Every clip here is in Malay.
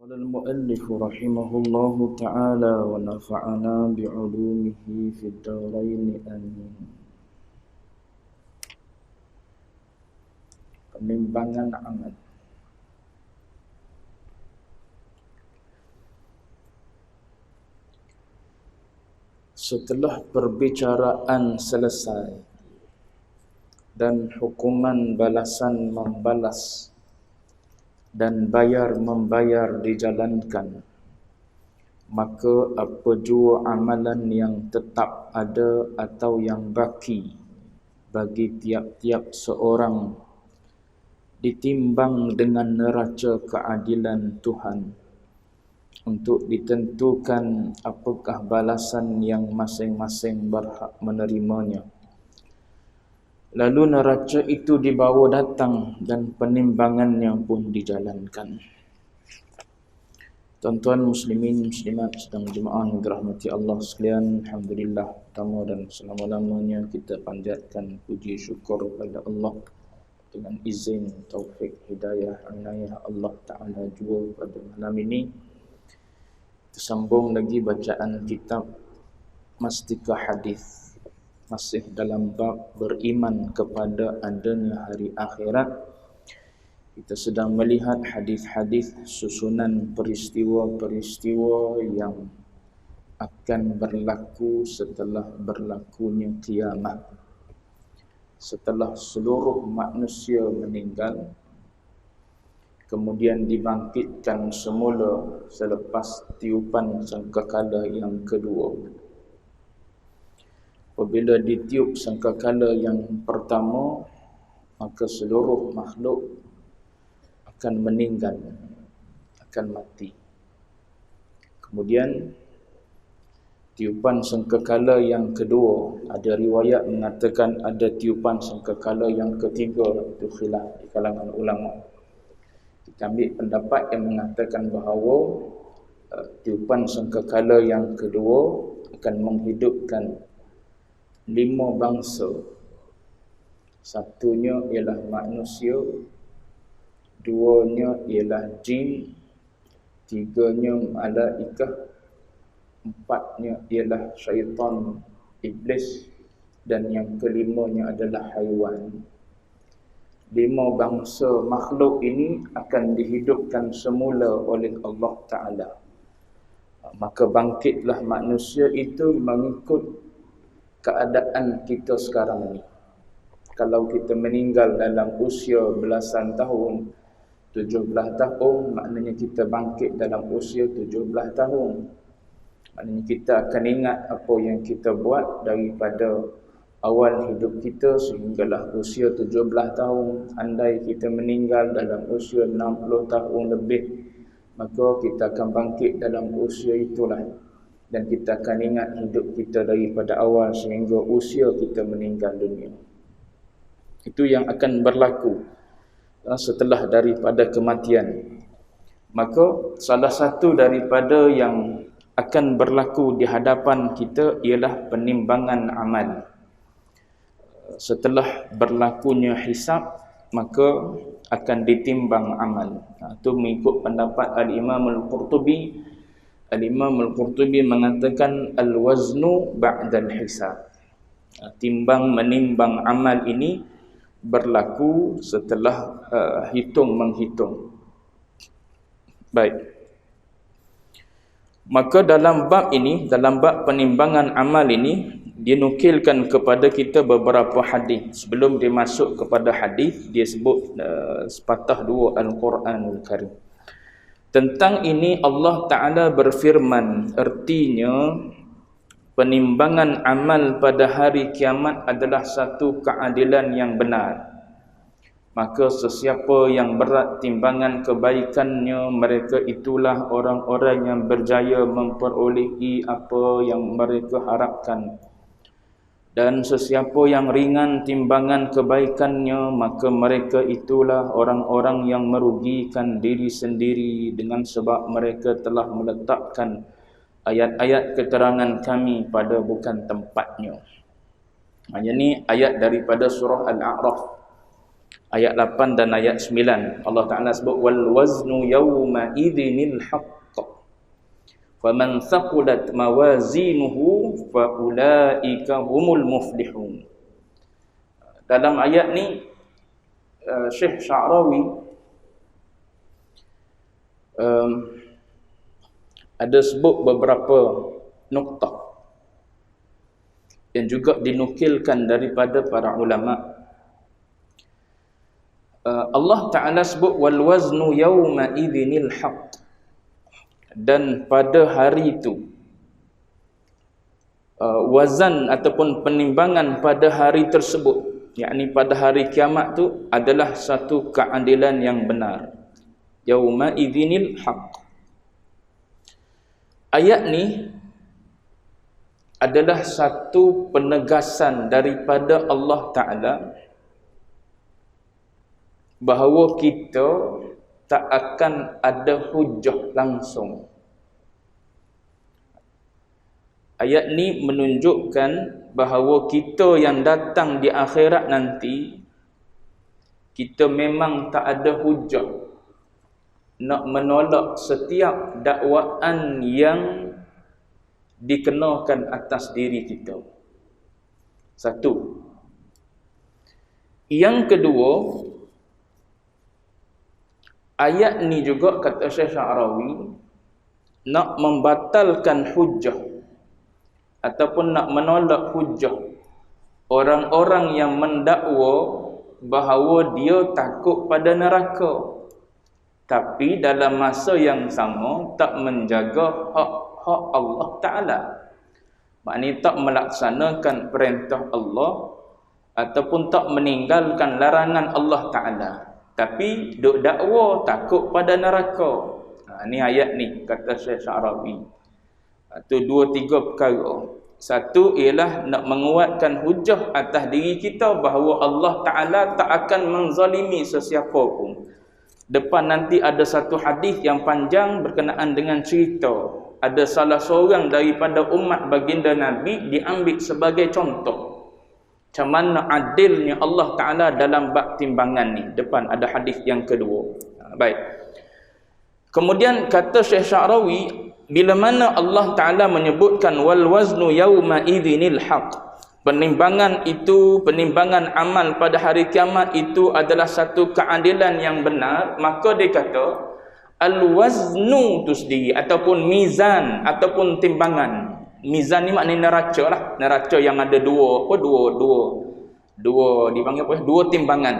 قال المؤلف رحمه الله تعالى ونفعنا بعلومه في الدارين آمين. Penimbangan amal. Setelah perbicaraan selesai dan hukuman balasan membalas dan bayar membayar dijalankan, maka apa jua amalan yang tetap ada atau yang baki bagi tiap-tiap seorang ditimbang dengan neraca keadilan Tuhan untuk ditentukan apakah balasan yang masing-masing berhak menerimanya. Lalu neraca itu dibawa datang dan penimbangannya pun dijalankan. Tuan-tuan muslimin muslimat sedang jemaah yang dirahmati Allah sekalian, alhamdulillah, pertama dan selama-lamanya kita panjatkan puji syukur kepada Allah dengan izin, taufik, hidayah, inayah Allah Ta'ala jua pada malam ini. Tersambung lagi bacaan kitab Mastika Hadis, masih dalam bab beriman kepada adanya hari akhirat. Kita sedang melihat hadis-hadis susunan peristiwa-peristiwa yang akan berlaku setelah berlakunya kiamat. Setelah seluruh manusia meninggal, kemudian dibangkitkan semula selepas tiupan sangkakala yang kedua. Apabila ditiup sangkakala yang pertama, maka seluruh makhluk akan meninggal, akan mati. Kemudian tiupan sangkakala yang kedua, ada riwayat mengatakan ada tiupan sangkakala yang ketiga, itu khilaf di kalangan ulama. Kita ambil pendapat yang mengatakan bahawa tiupan sangkakala yang kedua akan menghidupkan 5 bangsa. Satunya ialah manusia, duanya ialah jin, tiganya malaikah, empatnya ialah syaitan iblis, dan yang kelimanya adalah haiwan. 5 bangsa makhluk ini akan dihidupkan semula oleh Allah Ta'ala. Maka bangkitlah manusia itu mengikut keadaan kita sekarang ini. Kalau kita meninggal dalam usia belasan tahun, 17 tahun, maknanya kita bangkit dalam usia 17 tahun. Maknanya kita akan ingat apa yang kita buat daripada awal hidup kita sehinggalah usia 17 tahun. Andai kita meninggal dalam usia 60 tahun lebih, maka kita akan bangkit dalam usia itulah. Dan kita akan ingat hidup kita daripada awal sehingga usia kita meninggal dunia. Itu yang akan berlaku setelah daripada kematian. Maka salah satu daripada yang akan berlaku di hadapan kita ialah penimbangan amal. Setelah berlakunya hisab, maka akan ditimbang amal. Itu mengikut pendapat Al-Imam Al-Qurtubi. Al-Imam Al-Qurtubi mengatakan al-waznu ba'dal hisab. Timbang menimbang amal ini berlaku setelah hitung-menghitung. Baik. Maka dalam bab ini, dalam bab penimbangan amal ini, dinukilkan kepada kita beberapa hadis. Sebelum dia masuk kepada hadis, dia sebut sepatah dua Al-Quranul Karim. Tentang ini Allah Ta'ala berfirman, artinya penimbangan amal pada hari kiamat adalah satu keadilan yang benar. Maka sesiapa yang berat timbangan kebaikannya, mereka itulah orang-orang yang berjaya memperolehi apa yang mereka harapkan. Dan sesiapa yang ringan timbangan kebaikannya, maka mereka itulah orang-orang yang merugikan diri sendiri dengan sebab mereka telah meletakkan ayat-ayat keterangan kami pada bukan tempatnya. Ini ayat daripada surah Al-A'raf. ayat 8 dan ayat 9. Allah Ta'ala sebut wal waznu yawma idhinil haqq faman thaqulat mawazinuhu faulaika humul muflihun. Dalam ayat ni Syekh Sya'rawi ada sebut beberapa noktah yang juga dinukilkan daripada para ulama. Allah Ta'ala sebut wal waznu yawma idhinil haqq, dan pada hari itu wazan ataupun penimbangan pada hari tersebut, yakni pada hari kiamat tu adalah satu keadilan yang benar. Yauma idzinil haqq. Ayat ni adalah satu penegasan daripada Allah Ta'ala bahawa kita tak akan ada hujah langsung. Ayat ni menunjukkan bahawa kita yang datang di akhirat nanti, kita memang tak ada hujah nak menolak setiap dakwaan yang dikenakan atas diri kita. Satu. Yang kedua, ayat ni juga kata Syekh Sya'rawi nak membatalkan hujah ataupun nak menolak hujah orang-orang yang mendakwa bahawa dia takut pada neraka, tapi dalam masa yang sama tak menjaga hak-hak Allah Ta'ala. Maknanya tak melaksanakan perintah Allah ataupun tak meninggalkan larangan Allah Ta'ala, tapi duk dakwa takut pada neraka. Ni ayat ni kata Syekh Sya'rawi. Itu 2-3 perkara. Satu ialah nak menguatkan hujah atas diri kita bahawa Allah Ta'ala tak akan menzalimi sesiapa pun. Depan nanti ada satu hadis yang panjang berkenaan dengan cerita. Ada salah seorang daripada umat baginda Nabi diambil sebagai contoh. Macam mana adilnya Allah Ta'ala dalam bab timbangan ni. Depan ada hadis yang kedua. Baik. Kemudian kata Syekh Sya'rawi, bila mana Allah Ta'ala menyebutkan wal waznu yawma idhinil haqq, penimbangan itu, penimbangan amal pada hari kiamat itu adalah satu keadilan yang benar, maka dia kata al-waznu tu sendiri ataupun mizan ataupun timbangan. Mizan ni maknanya neraca lah. Neraca yang ada dua dipanggil apa? Dua timbangan.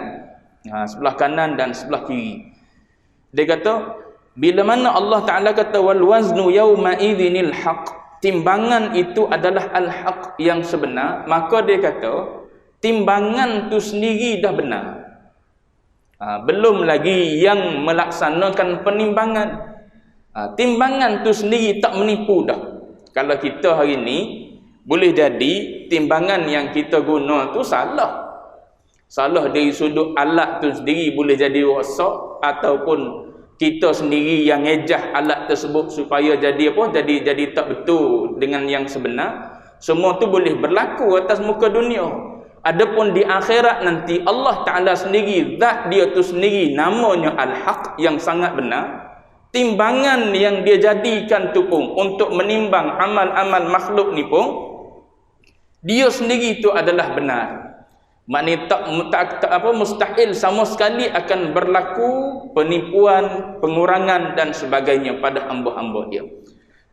Sebelah kanan dan sebelah kiri. Dia kata bila mana Allah Ta'ala kata wal waznu yawma idhinil haqq, timbangan itu adalah al-haq yang sebenar, maka dia kata timbangan tu sendiri dah benar. Belum lagi yang melaksanakan penimbangan. Timbangan tu sendiri tak menipu dah. Kalau kita hari ni boleh jadi timbangan yang kita guna tu salah. Salah dari sudut alat tu sendiri boleh jadi rosak, ataupun kita sendiri yang ngejah alat tersebut supaya jadi apa? Jadi tak betul dengan yang sebenar. Semua tu boleh berlaku atas muka dunia. Adapun di akhirat nanti Allah Ta'ala sendiri, zat dia tu sendiri namanya Al-Haq yang sangat benar. Timbangan yang dia jadikan tu pun untuk menimbang amal-amal makhluk ni pun dia sendiri tu adalah benar. Maknanya tak mustahil sama sekali akan berlaku penipuan, pengurangan dan sebagainya pada hamba-hamba dia.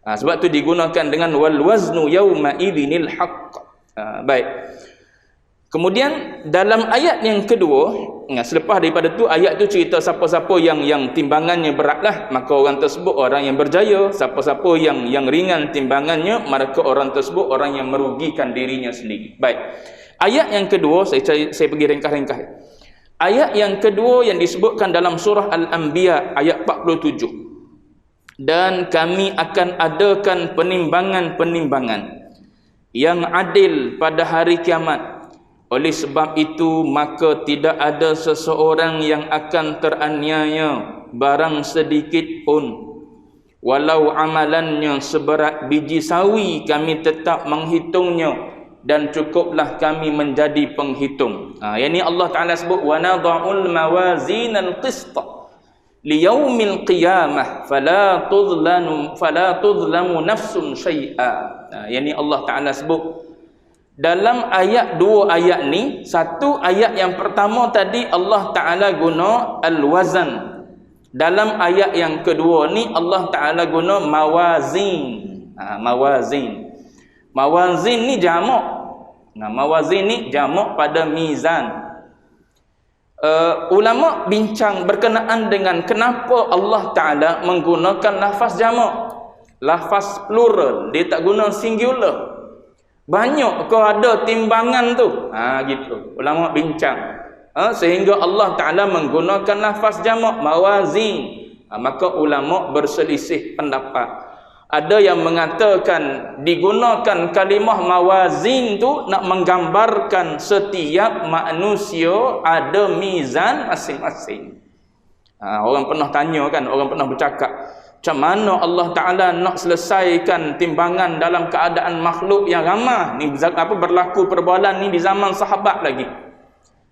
Sebab tu digunakan dengan wal waznu yawma idhinil haqq. Baik. Kemudian dalam ayat yang kedua, selepas daripada tu ayat tu cerita siapa-siapa yang timbangannya beratlah, maka orang tersebut orang yang berjaya. Siapa-siapa yang ringan timbangannya, maka orang tersebut orang yang merugikan dirinya sendiri. Baik. Ayat yang kedua, saya pergi ringkas-ringkas. Ayat yang kedua yang disebutkan dalam surah Al-Anbiya ayat 47. Dan kami akan adakan penimbangan-penimbangan yang adil pada hari kiamat. Oleh sebab itu, maka tidak ada seseorang yang akan teraniaya barang sedikit pun. Walau amalannya seberat biji sawi, kami tetap menghitungnya dan cukuplah kami menjadi penghitung. Yang ni Allah Taala sebut wa nadha'ul mawazinal qist liyaumil qiyamah fala tudlamu nafsun syai'a. Yang ni Allah Taala sebut dalam ayat, dua ayat ni. Satu ayat yang pertama tadi Allah Taala guna al-wazan. Dalam ayat yang kedua ni Allah Taala guna mawazin. Mawazin. Mawazin ni jamak. Mawazin ni jamak pada mizan. Ulama bincang berkenaan dengan kenapa Allah Taala menggunakan lafaz jamak, lafaz plural, dia tak guna singular. Banyak kau ada timbangan tu. Gitu. Ulama bincang. Sehingga Allah Taala menggunakan lafaz jamak mawazin. Maka ulama berselisih pendapat. Ada yang mengatakan digunakan kalimah mawazin tu nak menggambarkan setiap manusia ada mizan masing-masing. Orang pernah tanya kan, orang pernah bercakap, macam mana Allah Ta'ala nak selesaikan timbangan dalam keadaan makhluk yang ramah ni? Berlaku perbualan ni di zaman sahabat lagi.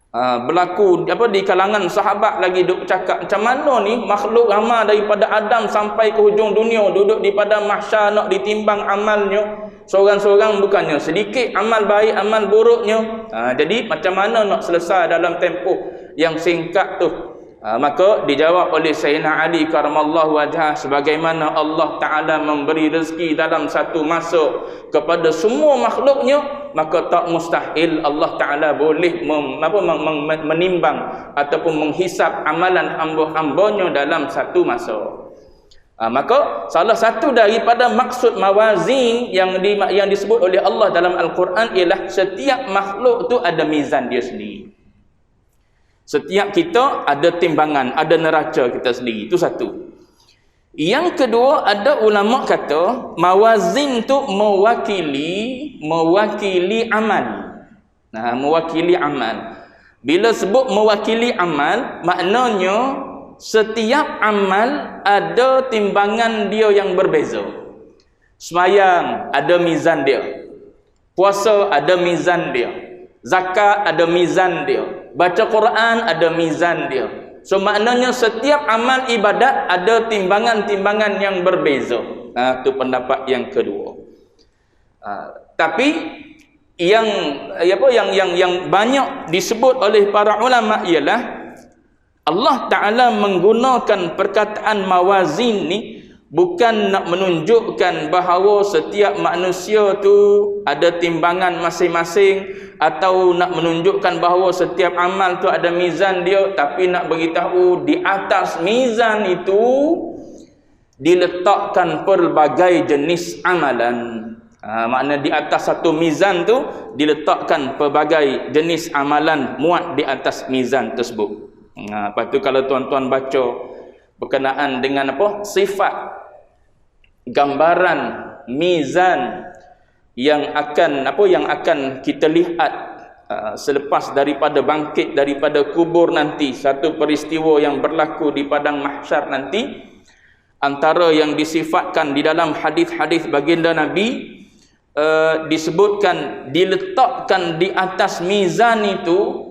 Berlaku di kalangan sahabat lagi duk cakap, macam mana ni makhluk ramah daripada Adam sampai ke hujung dunia duduk di padang mahsyar nak ditimbang amalnya. Seorang-seorang bukannya sedikit amal baik, amal buruknya. Jadi macam mana nak selesai dalam tempoh yang singkat tu? Maka dijawab oleh Sayyidina Ali karamallahu wajhah, sebagaimana Allah Ta'ala memberi rezeki dalam satu masa kepada semua makhluknya, maka tak mustahil Allah Ta'ala boleh menimbang ataupun menghisap amalan hamba-hambanya dalam satu masa. Maka salah satu daripada maksud mawazin yang disebut oleh Allah dalam Al-Quran ialah setiap makhluk tu ada mizan dia sendiri. Setiap kita ada timbangan, ada neraca kita sendiri. Itu satu. Yang kedua, ada ulama kata mawazin tu mewakili amal. Mewakili amal. Bila sebut mewakili amal, maknanya setiap amal ada timbangan dia yang berbeza. Sembahyang ada mizan dia. Puasa ada mizan dia. Zakat ada mizan dia. Baca Quran ada mizan dia. So maknanya setiap amal ibadat ada timbangan-timbangan yang berbeza. Itu pendapat yang kedua. Tapi yang banyak disebut oleh para ulama ialah Allah Ta'ala menggunakan perkataan mawazin ni bukan nak menunjukkan bahawa setiap manusia tu ada timbangan masing-masing, atau nak menunjukkan bahawa setiap amal tu ada mizan dia, tapi nak beritahu di atas mizan itu diletakkan pelbagai jenis amalan. Makna di atas satu mizan tu diletakkan pelbagai jenis amalan muat di atas mizan tersebut. Lepas tu kalau tuan-tuan baca berkenaan dengan sifat gambaran mizan yang akan kita lihat selepas daripada bangkit daripada kubur nanti, satu peristiwa yang berlaku di padang mahsyar nanti, antara yang disifatkan di dalam hadis-hadis baginda Nabi, disebutkan diletakkan di atas mizan itu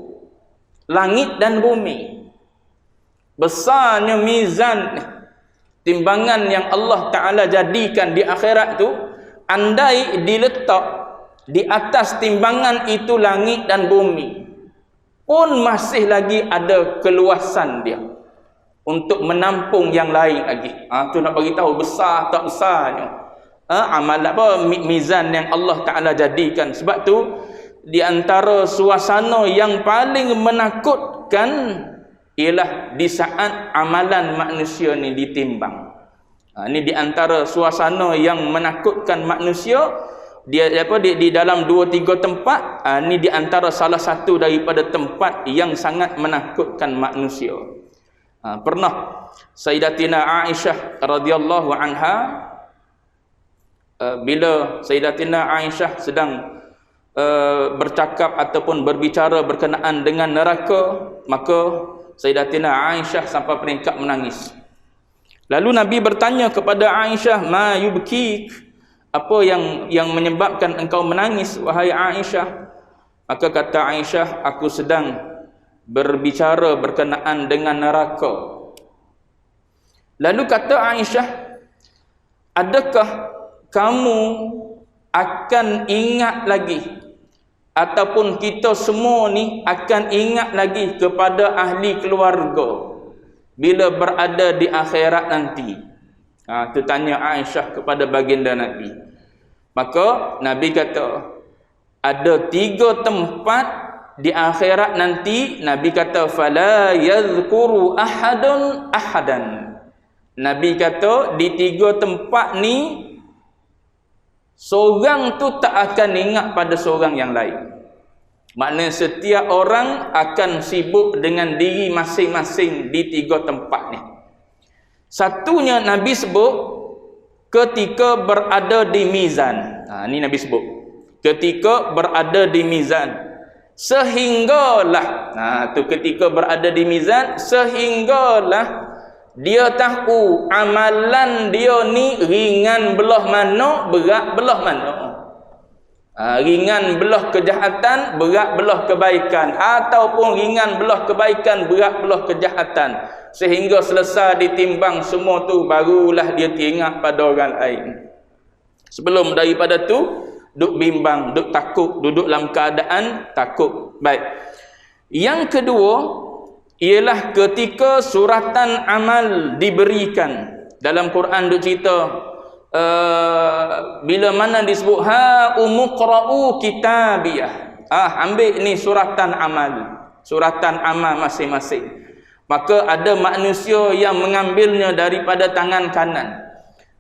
langit dan bumi. Besarnya mizan, timbangan yang Allah Ta'ala jadikan di akhirat tu, andai diletak di atas timbangan itu langit dan bumi, pun masih lagi ada keluasan dia untuk menampung yang lain lagi. Tu nak bagi tahu besar tak besarnya amal mizan yang Allah Ta'ala jadikan. Sebab tu di antara suasana yang paling menakutkan ialah di saat amalan manusia ni ditimbang. Ini di antara suasana yang menakutkan manusia. Di dalam 2-3 tempat, ini di antara salah satu daripada tempat yang sangat menakutkan manusia. Pernah Sayyidatina Aisyah radhiyallahu anha, bila Sayyidatina Aisyah sedang bercakap ataupun berbicara berkenaan dengan neraka, maka Sayyidatina Aisyah sampai peringkat menangis. Lalu Nabi bertanya kepada Aisyah, ma yubkik, apa yang menyebabkan engkau menangis wahai Aisyah? Maka kata Aisyah, aku sedang berbicara berkenaan dengan neraka. Lalu kata Aisyah, adakah kamu akan ingat lagi, ataupun kita semua ni akan ingat lagi kepada ahli keluarga bila berada di akhirat nanti? Itu tanya Aisyah kepada baginda Nabi. Maka Nabi kata, ada 3 tempat di akhirat nanti. Nabi kata, fala yadhkuru ahadun ahadan. Nabi kata, di 3 tempat ni seorang tu tak akan ingat pada seorang yang lain. Maknanya setiap orang akan sibuk dengan diri masing-masing di 3 tempat ni. Satunya Nabi sebut ketika berada di mizan. Ini Nabi sebut ketika berada di mizan, sehinggalah tu ketika berada di mizan, sehinggalah dia tahu amalan dia ni ringan belah mana, berat belah mana. Ringan belah kejahatan, berat belah kebaikan, ataupun ringan belah kebaikan, berat belah kejahatan, sehingga selesai ditimbang semua tu, barulah dia teringat pada orang lain. Sebelum daripada tu duk bimbang, duk takut, duduk dalam keadaan takut. Baik. Yang kedua ialah ketika suratan amal diberikan. Dalam Quran duk cerita bila mana disebut ha umuqra'u kitabiyah, ambil ni suratan amal masing-masing. Maka ada manusia yang mengambilnya daripada tangan kanan.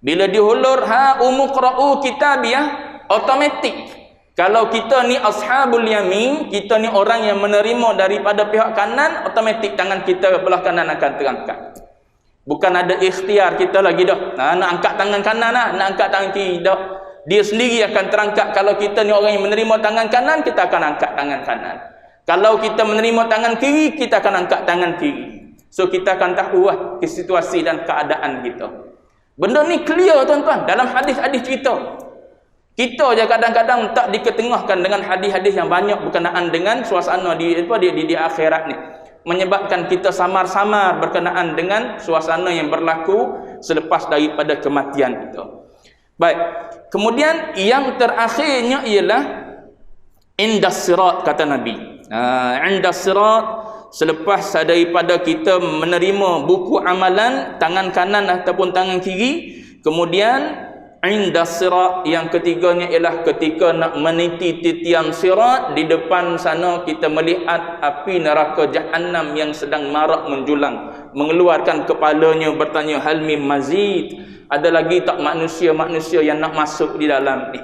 Bila dihulur ha umuqra'u kitabiyah, automatik kalau kita ni ashabul yamin, kita ni orang yang menerima daripada pihak kanan, automatik tangan kita belah kanan akan terangkat. Bukan ada ikhtiar kita lagi dah. Nak angkat tangan kanan nak angkat tangan kiri dah. Dia sendiri akan terangkat. Kalau kita ni orang yang menerima tangan kanan, kita akan angkat tangan kanan. Kalau kita menerima tangan kiri, kita akan angkat tangan kiri. So kita akan tahu situasi dan keadaan kita. Benda ni clear tuan-tuan dalam hadis-hadis cerita. Kita je kadang-kadang tak diketengahkan dengan hadis-hadis yang banyak berkenaan dengan suasana di akhirat ni, menyebabkan kita samar-samar berkenaan dengan suasana yang berlaku selepas daripada kematian kita. Baik. Kemudian yang terakhirnya ialah indas sirat, kata Nabi. Indas sirat, selepas daripada kita menerima buku amalan tangan kanan ataupun tangan kiri, kemudian indas sirat yang ketiganya ialah ketika nak meniti titian sirat, di depan sana kita melihat api neraka Jahannam yang sedang marak menjulang, mengeluarkan kepalanya bertanya, hal mim mazid, ada lagi tak manusia-manusia yang nak masuk di dalam ni?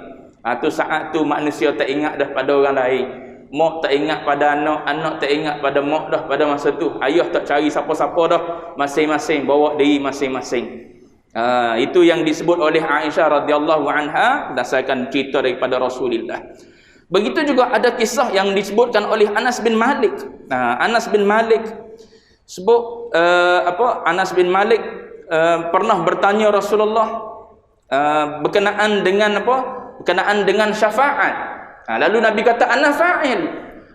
Tu saat tu manusia tak ingat dah pada orang lain. Mak tak ingat pada anak, anak tak ingat pada mak dah pada masa tu. Ayah tak cari siapa-siapa dah, masing-masing bawa diri masing-masing. Itu yang disebut oleh Aisyah radhiyallahu anha berdasarkan cerita daripada Rasulullah. Begitu juga ada kisah yang disebutkan oleh Anas bin Malik. Anas bin Malik sebut Anas bin Malik pernah bertanya Rasulullah berkenaan dengan berkenaan dengan syafaat. Lalu Nabi kata, ana fa'il,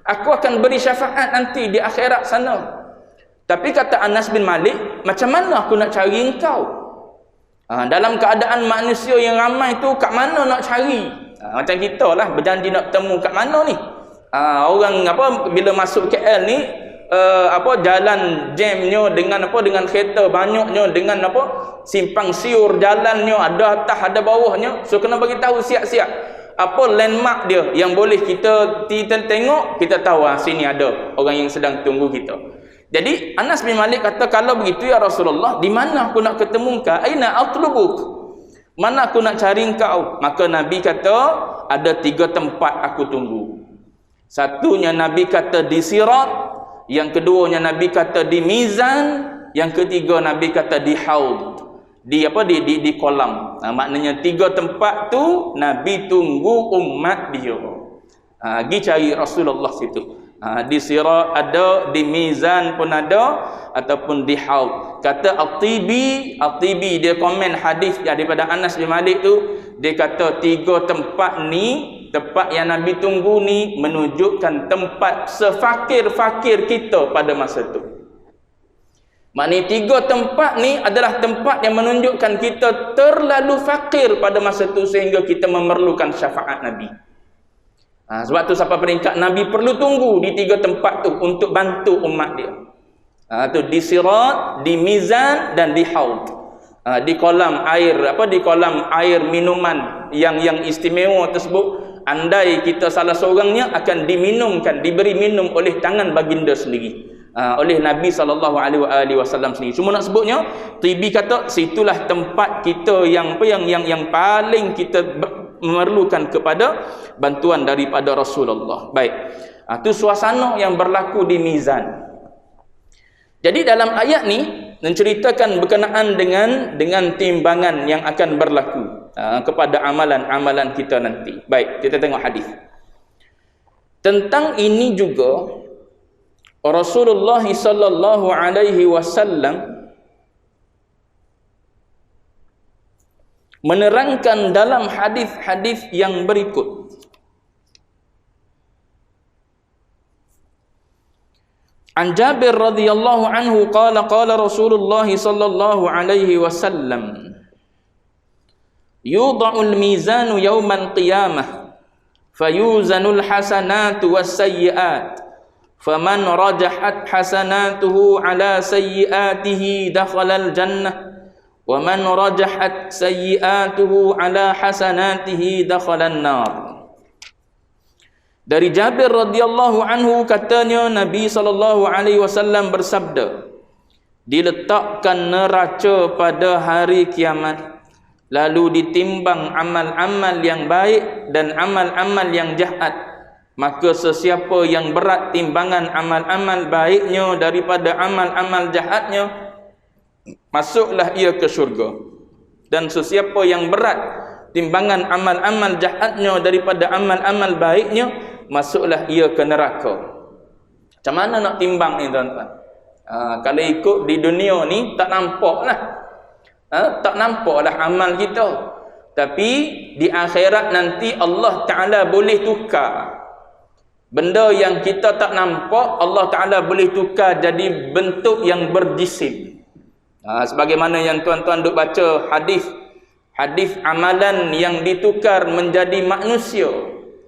aku akan beri syafaat nanti di akhirat sana. Tapi kata Anas bin Malik, macam mana aku nak cari engkau? Dalam keadaan manusia yang ramai tu, kat mana nak cari? Macam kita lah berjanji nak bertemu kat mana ni? Orang bila masuk KL ni jalan jamnya dengan dengan kereta banyaknya, dengan simpang siur jalannya, ada atas ada bawahnya. So kena bagi tahu siap-siap apa landmark dia yang boleh kita tengok, kita tahu sini ada orang yang sedang tunggu kita. Jadi Anas bin Malik kata, kalau begitu ya Rasulullah, di mana aku nak ketemu engkau? Aina atlubuk? Mana aku nak cari engkau? Maka Nabi kata, ada 3 tempat aku tunggu. Satunya Nabi kata di sirat, yang keduanya Nabi kata di mizan, yang ketiga Nabi kata di haud, di kolam. Maknanya 3 tempat tu Nabi tunggu umat dia. Pergi cari Rasulullah situ. Di sirat ada, di mizan pun ada, ataupun di haud. Kata At-Tibi dia komen hadis daripada Anas bin Malik tu, Dia kata 3 tempat ni, tempat yang Nabi tunggu ni menunjukkan tempat sefakir-fakir kita pada masa tu. Maknanya 3 tempat ni adalah tempat yang menunjukkan kita terlalu fakir pada masa tu sehingga kita memerlukan syafaat Nabi. Sebab tu sampai peringkat Nabi perlu tunggu di 3 tempat tu untuk bantu umat dia. Tu di Sirat, di Mizan dan di Haud. Di kolam air di kolam air minuman yang istimewa tersebut, andai kita salah seorangnya akan diminumkan, diberi minum oleh tangan baginda sendiri, oleh Nabi SAW sendiri. Cuma nak sebutnya, Tibi kata situlah tempat kita yang paling kita memerlukan kepada bantuan daripada Rasulullah. Baik, itu suasana yang berlaku di Mizan. Jadi dalam ayat ni menceritakan berkenaan dengan timbangan yang akan berlaku kepada amalan-amalan kita nanti. Baik, kita tengok hadis. Tentang ini juga Rasulullah sallallahu alaihi wasallam menerangkan dalam hadis-hadis yang berikut. An Jabir radhiyallahu anhu qala Rasulullah sallallahu alaihi wasallam yudha'ul mizanu yawmal qiyamah fayuzanul hasanatu was-sayyi'at faman rajahat hasanatuhu ala sayyi'atihi dakhala al-jannah wa man rajahat sayyi'atuhu ala hasanatihi dakhala an-nar. Dari Jabir radhiyallahu anhu katanya Nabi SAW bersabda, diletakkan neraca pada hari kiamat, lalu ditimbang amal-amal yang baik dan amal-amal yang jahat, maka sesiapa yang berat timbangan amal-amal baiknya daripada amal-amal jahatnya, masuklah ia ke syurga. Dan sesiapa yang berat timbangan amal-amal jahatnya daripada amal-amal baiknya, masuklah ia ke neraka. Macam mana nak timbang ni tuan-tuan? Kalau ikut di dunia ni tak nampak lah, tak nampak lah amal kita. Tapi di akhirat nanti Allah Ta'ala boleh tukar benda yang kita tak nampak, Allah Ta'ala boleh tukar jadi bentuk yang berjisim. Sebagaimana yang tuan-tuan duk baca hadis amalan yang ditukar menjadi manusia,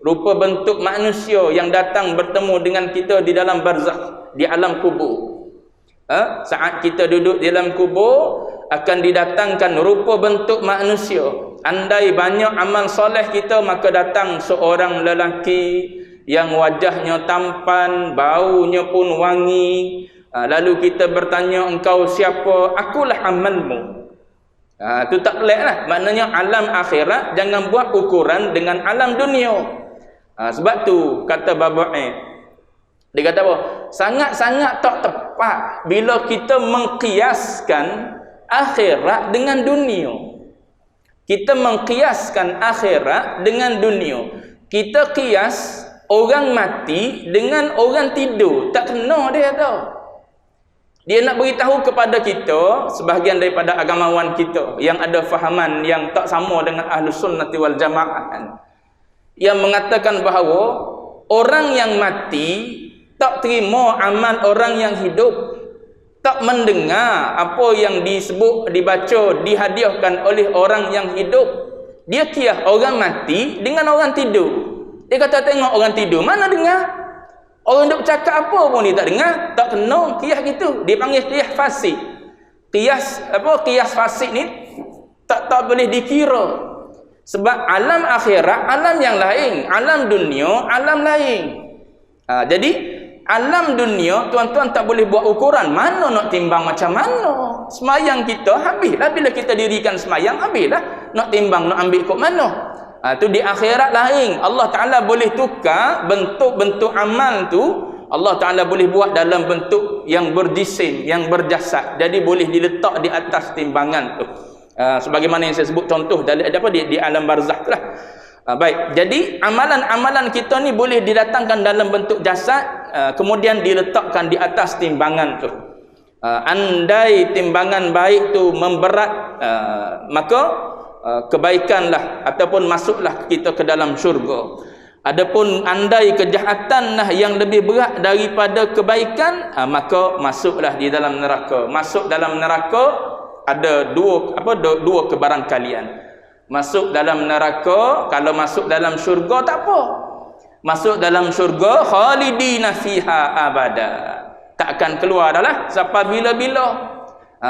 rupa bentuk manusia yang datang bertemu dengan kita di dalam barzakh, di alam kubur. Saat kita duduk di dalam kubur akan didatangkan rupa bentuk manusia. Andai banyak amal soleh kita, maka datang seorang lelaki yang wajahnya tampan, baunya pun wangi. Lalu kita bertanya, engkau siapa? Akulah amalmu. Itu tak pelik lah. Maknanya alam akhirat jangan buat ukuran dengan alam dunia. Sebab tu kata Babu'in, dia kata apa? Sangat-sangat tak tepat bila kita mengkiaskan akhirat dengan dunia. Kita mengkiaskan akhirat dengan dunia. Kita kias orang mati dengan orang tidur. Tak kena dia tau. Dia nak beritahu kepada kita, sebahagian daripada agamawan kita yang ada fahaman yang tak sama dengan Ahlus Sunnah wal Jamaah, yang mengatakan bahawa orang yang mati tak terima amal orang yang hidup, tak mendengar apa yang disebut, dibaca, dihadiahkan oleh orang yang hidup. Dia kiyah orang mati dengan orang tidur. Dia kata tengok orang tidur, mana dengar? Orang duk cakap apa pun dia tak dengar. Tak kena kiyah gitu. Dia panggil kiyah fasik. Kiyas fasik ni tak boleh dikira. Sebab alam akhirat, alam yang lain. Alam dunia, alam lain. Jadi, alam dunia, tuan-tuan tak boleh buat ukuran. Mana nak timbang macam mana? Semayang kita, habislah. Bila kita dirikan semayang, habislah. Nak timbang, nak ambil kot mana? Itu di akhirat lain. Allah Ta'ala boleh tukar bentuk-bentuk amal tu. Allah Ta'ala boleh buat dalam bentuk yang berjisim, yang berjasad. Jadi, boleh diletak di atas timbangan tu. Sebagaimana yang saya sebut contoh di alam barzakh lah. Baik, jadi amalan-amalan kita ni boleh didatangkan dalam bentuk jasad, kemudian diletakkan di atas timbangan tu. Andai timbangan baik tu memberat, maka kebaikanlah ataupun masuklah kita ke dalam syurga. Adapun andai kejahatanlah yang lebih berat daripada kebaikan, maka masuklah di dalam neraka. Masuk dalam neraka ada dua kebarangkalian. Masuk dalam neraka, kalau masuk dalam syurga tak apa. Masuk dalam syurga khalidina fiha abada. Tak akan keluar dah lah sampai bila-bila.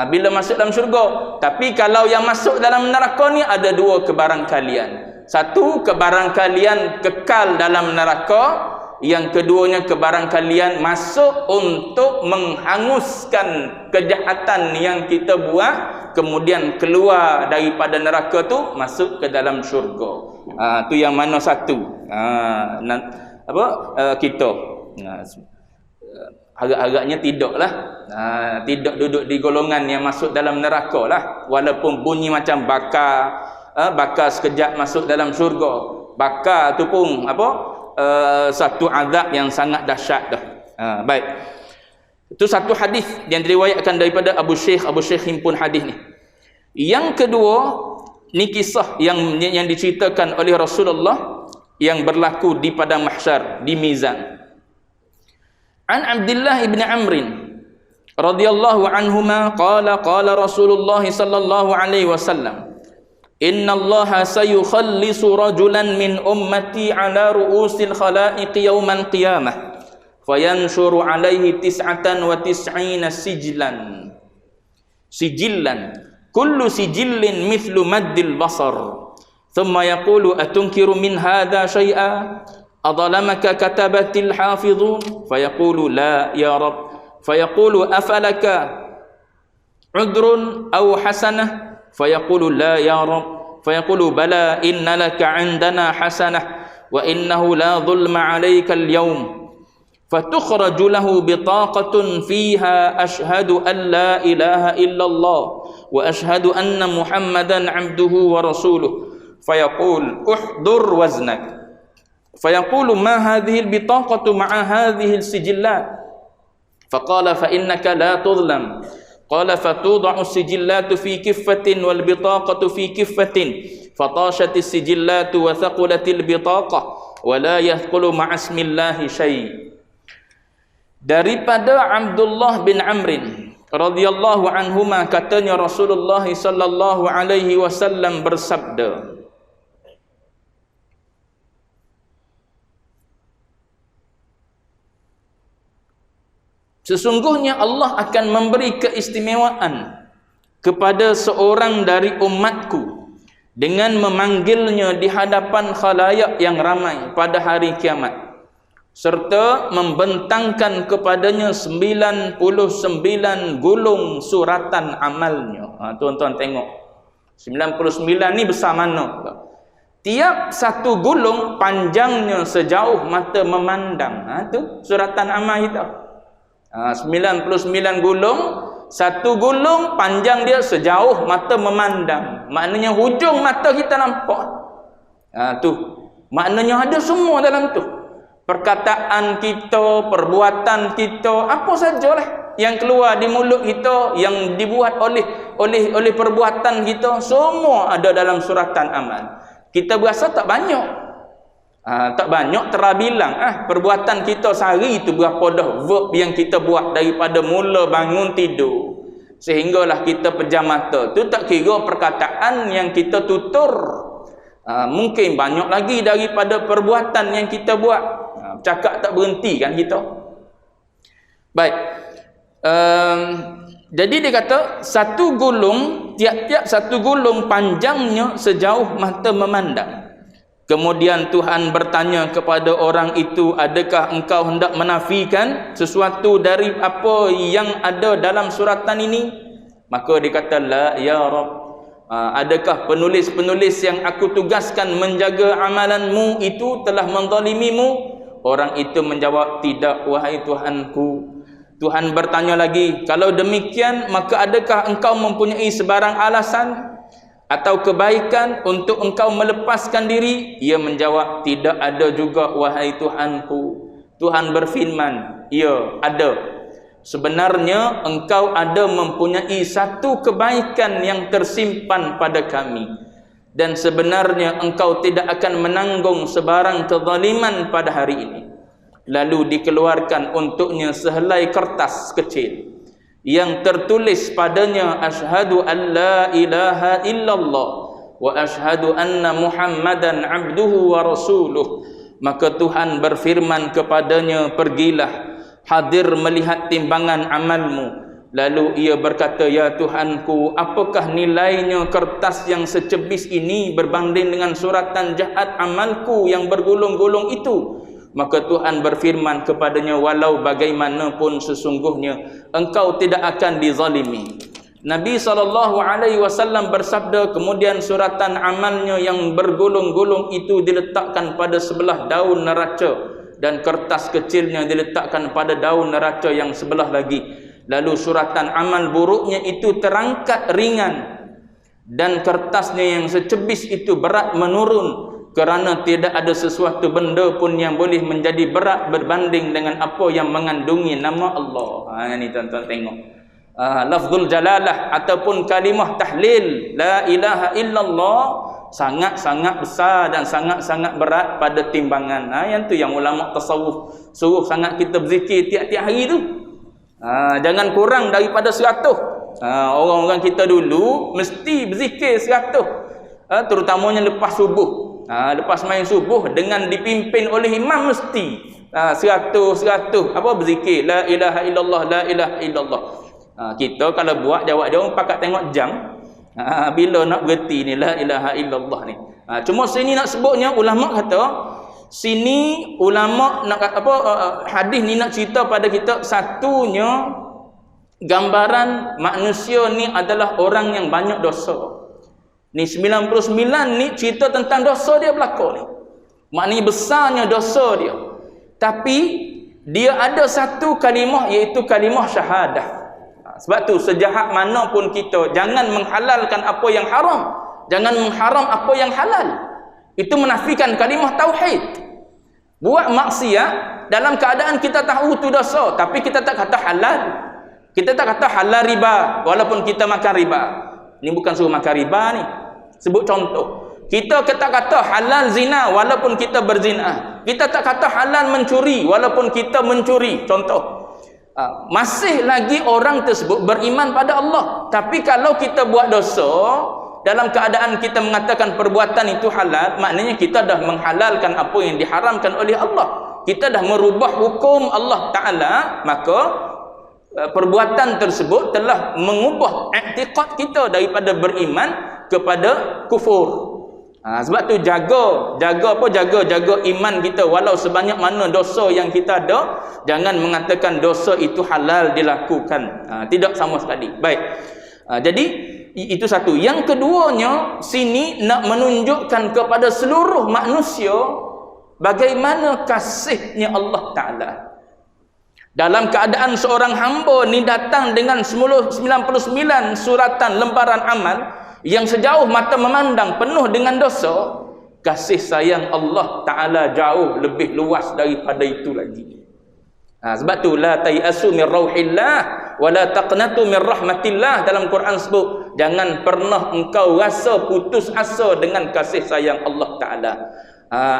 Bila masuk dalam syurga. Tapi kalau yang masuk dalam neraka ni ada dua kebarangkalian. Satu, kebarangkalian kekal dalam neraka. Yang keduanya, kebarangkalian masuk untuk menghanguskan kejahatan yang kita buat, kemudian keluar daripada neraka tu masuk ke dalam syurga. Tu yang mana satu? Kita. Agak-agaknya tidaklah. Tidak duduk di golongan yang masuk dalam neraka lah. Walaupun bunyi macam bakar sekejap masuk dalam syurga. Bakar tu pun satu azab yang sangat dahsyat dah. Baik. Itu satu hadis yang diriwayatkan daripada Abu Syekh himpun hadis ni. Yang kedua, ni kisah yang diceritakan oleh Rasulullah yang berlaku di padang mahsyar, di mizan. An Abdullah ibn Amr radhiyallahu anhuma qala Rasulullah sallallahu alaihi wasallam, inna Allaha sayukhallisu rajulan min ummati ala ru'usil khalaiq yawmal qiyamah fayanshuru alaihi 99 sijillan kullu sijillin mithlu maddil basar thumma yaqulu atunkiru min hadha shay'a adhalamaka katabatil hafidhun fayaqulu la ya rab fayaqulu afalaka udrun aw hasanah fayaqulu la ya rab fayaqulu bala inna laka 'indana hasanah wa innahu la dhulma 'alayka al-yawm fatukhraju lahu bitaqatun fiha ashhadu an la ilaha illallah wa ashhadu anna muhammadan 'abduhu wa rasuluhu fayaqul uhdur waznak fayaqulu ma hadhihi al-bitaqatu ma'a hadhihi al-sijillat faqala fa innaka la tudhlam qala fatud'u as-sijillatu fi kiffatin wal bitaqatu fi kiffatin fatashat as-sijillatu wa thaqulatil bitaqah wa la yathqulu ma'a ismillahi syai'. Daripada Abdullah bin Amr radhiyallahu anhuma katanya Rasulullah sallallahu alaihi wasallam bersabda, sesungguhnya Allah akan memberi keistimewaan kepada seorang dari umatku dengan memanggilnya di hadapan khalayak yang ramai pada hari kiamat, serta membentangkan kepadanya 99 gulung suratan amalnya. Tuan-tuan tengok, 99 ni besar mana? Tiap satu gulung panjangnya sejauh mata memandang. Tu suratan amal kita. 99 gulung, satu gulung panjang dia sejauh mata memandang. Maknanya hujung mata kita nampak. Tu maknanya ada semua dalam tu. Perkataan kita, perbuatan kita, apa sajalah yang keluar di mulut kita, yang dibuat oleh perbuatan kita, semua ada dalam suratan amal. Kita berasa tak banyak. Tak banyak terbilang perbuatan kita sehari itu berapa dah verb yang kita buat daripada mula bangun tidur sehinggalah kita pejam mata. Tu tak kira perkataan yang kita tutur. Mungkin banyak lagi daripada perbuatan yang kita buat. Cakap tak berhenti kan kita. Baik. Jadi dia kata satu gulung, tiap-tiap satu gulung panjangnya sejauh mata memandang. Kemudian Tuhan bertanya kepada orang itu, adakah engkau hendak menafikan sesuatu dari apa yang ada dalam suratan ini? Maka dia kata, la ya Rabb. Adakah penulis-penulis yang aku tugaskan menjaga amalanmu itu telah menzalimimu? Orang itu menjawab, tidak wahai Tuhanku. Tuhan bertanya lagi, kalau demikian maka adakah engkau mempunyai sebarang alasan atau kebaikan untuk engkau melepaskan diri? Ia menjawab, tidak ada juga wahai Tuhanku. Tuhan berfirman, ya ada. Sebenarnya engkau ada mempunyai satu kebaikan yang tersimpan pada kami. dan sebenarnya engkau tidak akan menanggung sebarang kezaliman pada hari ini. Lalu dikeluarkan untuknya sehelai kertas kecil yang tertulis padanya asyhadu an la ilaha illallah wa asyhadu anna Muhammadan abduhu wa rasuluh. Maka Tuhan berfirman kepadanya, pergilah, hadir melihat timbangan amalmu. Lalu ia berkata, ya Tuhanku, apakah nilainya kertas yang secebis ini berbanding dengan suratan jahat amalku yang bergulung-gulung itu? Maka Tuhan berfirman kepadanya, walau bagaimanapun sesungguhnya engkau tidak akan dizalimi. Nabi SAW bersabda, kemudian suratan amalnya yang bergulung-gulung itu diletakkan pada sebelah daun neraca, dan kertas kecilnya diletakkan pada daun neraca yang sebelah lagi. Lalu suratan amal buruknya itu terangkat ringan, dan kertasnya yang secebis itu berat menurun, kerana tidak ada sesuatu benda pun yang boleh menjadi berat berbanding dengan apa yang mengandungi nama Allah. Ini tuan-tuan tengok. Lafzul jalalah ataupun kalimah tahlil la ilaha illallah sangat-sangat besar dan sangat-sangat berat pada timbangan. Yang tu yang ulama tasawuf suruh sangat kita berzikir tiap-tiap hari tu. Jangan kurang daripada 100. Orang-orang kita dulu mesti berzikir 100. Terutamanya lepas subuh. Lepas main subuh dengan dipimpin oleh imam mesti 100 apa berzikir la ilaha illallah la ilaha illallah. Kita kalau buat jawab-jawab pakat tengok jam. Bila nak berhenti ni la ilaha illallah ni. Cuma sini nak sebutnya ulama kata, sini ulama nak hadis ni nak cerita pada kita, satunya gambaran manusia ni adalah orang yang banyak dosa. Ni 99 ni cerita tentang dosa dia berlaku ni. Maknanya besarnya dosa dia. Tapi dia ada satu kalimah, iaitu kalimah syahadah. Sebab tu sejahat mana pun kita, jangan menghalalkan apa yang haram, jangan mengharam apa yang halal. Itu menafikan kalimah tauhid. Buat maksiat dalam keadaan kita tahu tu dosa, tapi kita tak kata halal. Kita tak kata halal riba walaupun kita makan riba. Ini bukan suruh makan riba ni. Sebut contoh. Kita tak kata halal zina walaupun kita berzina. Kita tak kata halal mencuri walaupun kita mencuri. Contoh. Masih lagi orang tersebut beriman pada Allah. Tapi kalau kita buat dosa dalam keadaan kita mengatakan perbuatan itu halal, maknanya kita dah menghalalkan apa yang diharamkan oleh Allah. Kita dah merubah hukum Allah Ta'ala, maka perbuatan tersebut telah mengubah i'tiqad kita daripada beriman kepada kufur. Sebab tu jaga iman kita, walau sebanyak mana dosa yang kita ada, jangan mengatakan dosa itu halal dilakukan. Tidak sama sekali. Baik. Jadi itu satu. Yang keduanya, sini nak menunjukkan kepada seluruh manusia bagaimana kasihnya Allah Ta'ala. Dalam keadaan seorang hamba ni datang dengan 99 suratan lembaran amal yang sejauh mata memandang penuh dengan dosa, kasih sayang Allah Ta'ala jauh lebih luas daripada itu lagi. Sebab tu la tayasu min rauhillah wa la taqnatu min rahmatillah. Dalam Quran sebut, jangan pernah engkau rasa putus asa dengan kasih sayang Allah Ta'ala.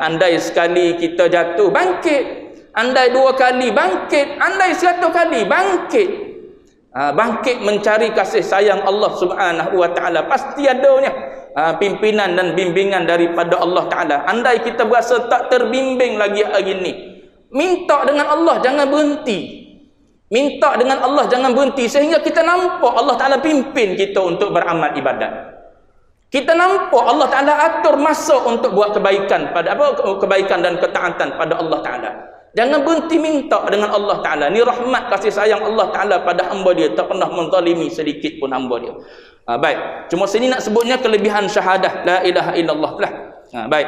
Andai sekali kita jatuh, bangkit. Andai 2 kali, bangkit. Andai 100 kali, bangkit. Bangkit mencari kasih sayang Allah Subhanahu wa Ta'ala. Pasti adanya pimpinan dan bimbingan daripada Allah Ta'ala. Andai kita berasa tak terbimbing lagi hari ini, minta dengan Allah, jangan berhenti. Minta dengan Allah, jangan berhenti, sehingga kita nampak Allah Ta'ala pimpin kita untuk beramal ibadat. Kita nampak Allah Ta'ala atur masa untuk buat kebaikan kebaikan dan ketaatan pada Allah Ta'ala. Jangan berhenti minta dengan Allah Ta'ala. Ni rahmat kasih sayang Allah Ta'ala pada hamba dia, tak pernah menzalimi sedikit pun hamba dia. Baik. Cuma sini nak sebutnya kelebihan syahadah la ilaha illallah lah. Baik.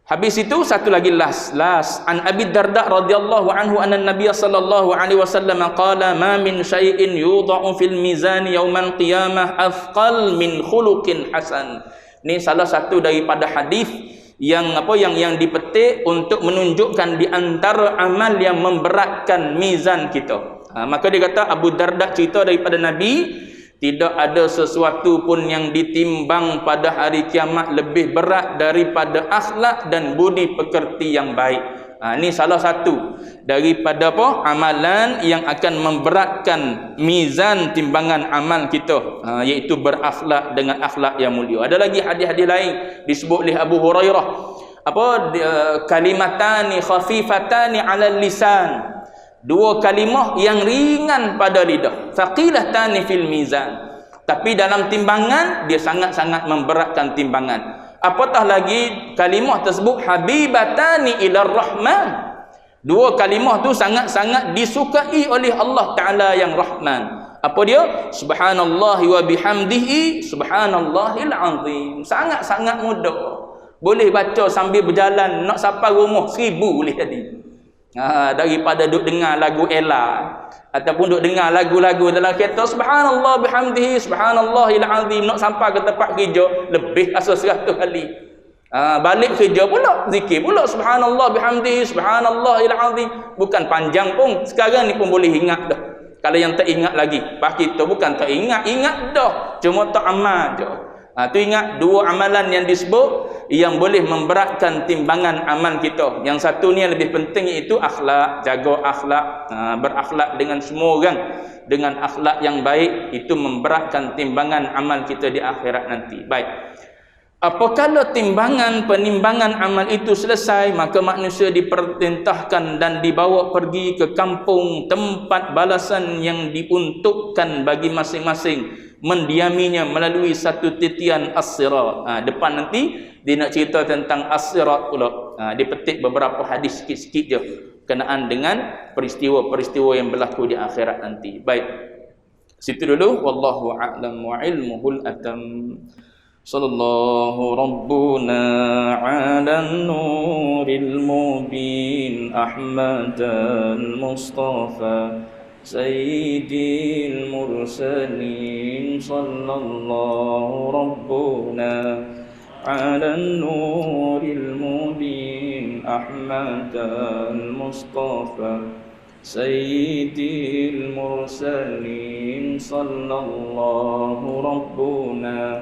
Habis itu satu lagi last. An Abi Darda radhiyallahu anhu anna Nabiy sallallahu alaihi wasallam qala ma min syai'in yudha'u fil mizan yaumal qiyamah athqal min khuluqin hasan. Ni salah satu daripada hadis yang dipetik untuk menunjukkan di antara amal yang memberatkan mizan kita. Maka dia kata, Abu Darda cerita daripada Nabi, Tidak ada sesuatu pun yang ditimbang pada hari kiamat lebih berat daripada akhlak dan budi pekerti yang baik. Ini salah satu daripada apa? Amalan yang akan memberatkan mizan timbangan amal kita, iaitu berakhlak dengan akhlak yang mulia. Ada lagi hadis-hadis lain disebut oleh Abu Hurairah, kalimatani khafifatani 'ala lisan, dua kalimah yang ringan pada lidah, thaqilatani fil mizan, tapi dalam timbangan dia sangat-sangat memberatkan timbangan. Apatah lagi kalimah tersebut habibatani ila rahman, dua kalimah tu sangat-sangat disukai oleh Allah Ta'ala yang Rahman. Apa dia? Subhanallahi wa bihamdihi subhanallahil azim. Sangat-sangat mudah, boleh baca sambil berjalan, nak sampai rumah 1000 boleh jadi. Daripada duk dengar lagu Ella ataupun duk dengar lagu-lagu dalam kereta, subhanallah bihamdihi subhanallahil azim, nak sampai ke tempat kerja lebih rasa 100 kali. Balik kerja pula zikir pula subhanallah bihamdihi subhanallahil azim. Bukan panjang pun, sekarang ni pun boleh ingat dah. Kalau yang tak ingat lagi, pas kita bukan tak ingat, ingat dah, cuma tak amal je. Tu ingat dua amalan yang disebut yang boleh memberatkan timbangan amal kita. Yang satu ni yang lebih penting, iaitu akhlak, jaga akhlak, berakhlak dengan semua orang dengan akhlak yang baik, itu memberatkan timbangan amal kita di akhirat nanti. Baik. Apabila timbangan penimbangan amal itu selesai, maka manusia diperintahkan dan dibawa pergi ke kampung tempat balasan yang diuntukkan bagi masing-masing, mendiaminya melalui satu titian as-sirat. Depan nanti dia nak cerita tentang as-sirat pula. Dia petik beberapa hadis sikit-sikit je kenaan dengan peristiwa-peristiwa yang berlaku di akhirat nanti. Baik, situ dulu. Wallahu a'lam wa ilmuhul atam. Sallallahu rabbuna ala nuril mubin Ahmadan Mustafa Sayyidil mursalin. Sallallahu rabbuna ala nuril mubin Ahmadan Mustafa Sayyidil mursalin. Sallallahu rabbuna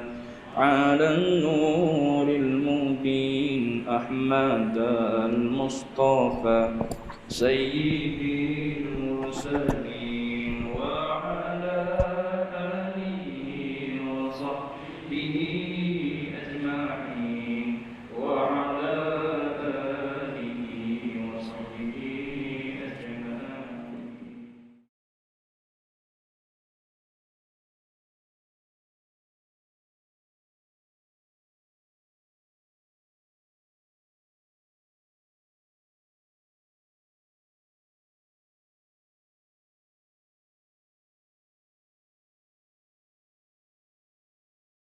ala nuril mubin Ahmadan Mustafa Sayyidil mursalin wa ala alihi wa sahbihi